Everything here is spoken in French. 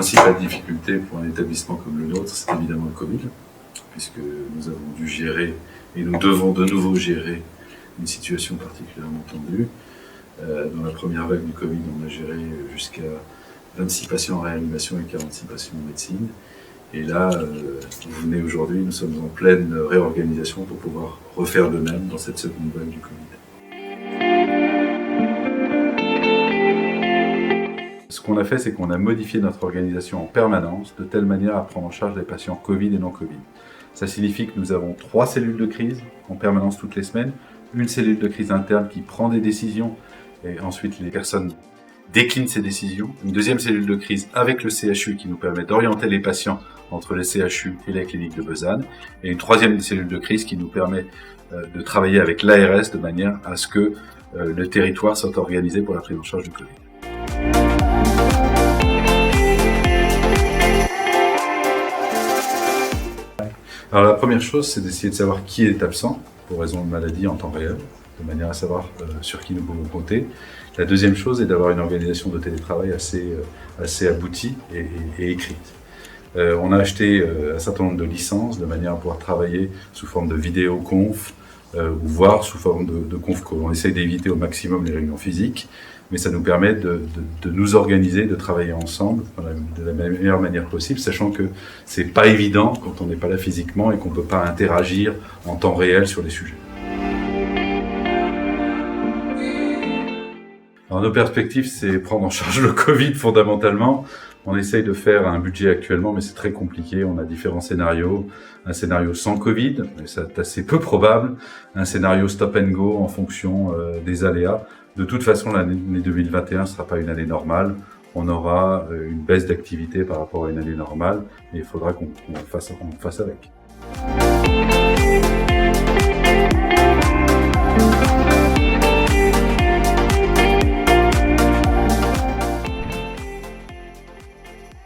principale difficulté pour un établissement comme le nôtre, c'est évidemment le Covid, puisque nous avons dû gérer, et nous devons de nouveau gérer, une situation particulièrement tendue. Dans la première vague du Covid, on a géré jusqu'à 26 patients en réanimation et 46 patients en médecine. Et là, vous venez aujourd'hui, nous sommes en pleine réorganisation pour pouvoir refaire de même dans cette seconde vague du Covid. Ce qu'on a fait, c'est qu'on a modifié notre organisation en permanence de telle manière à prendre en charge les patients Covid et non Covid. Ça signifie que nous avons 3 cellules de crise en permanence toutes les semaines, une cellule de crise interne qui prend des décisions et ensuite les personnes déclinent ces décisions, une deuxième cellule de crise avec le CHU qui nous permet d'orienter les patients entre les CHU et la clinique de Besanne, et une troisième cellule de crise qui nous permet de travailler avec l'ARS de manière à ce que le territoire soit organisé pour la prise en charge du Covid. Alors la première chose, c'est d'essayer de savoir qui est absent pour raison de maladie en temps réel, de manière à savoir sur qui nous pouvons compter. La deuxième chose est d'avoir une organisation de télétravail assez aboutie et écrite. On a acheté un certain nombre de licences de manière à pouvoir travailler sous forme de vidéoconf ou voire sous forme de conf call. On essaye d'éviter au maximum les réunions physiques, mais ça nous permet de nous organiser, de travailler ensemble de la meilleure manière possible, sachant que c'est pas évident quand on n'est pas là physiquement et qu'on peut pas interagir en temps réel sur les sujets. Alors, nos perspectives, c'est prendre en charge le Covid fondamentalement. On essaye de faire un budget actuellement, mais c'est très compliqué. On a différents scénarios. Un scénario sans Covid, mais c'est assez peu probable. Un scénario stop and go en fonction des aléas. De toute façon, l'année 2021 ne sera pas une année normale. On aura une baisse d'activité par rapport à une année normale, et il faudra qu'on fasse avec.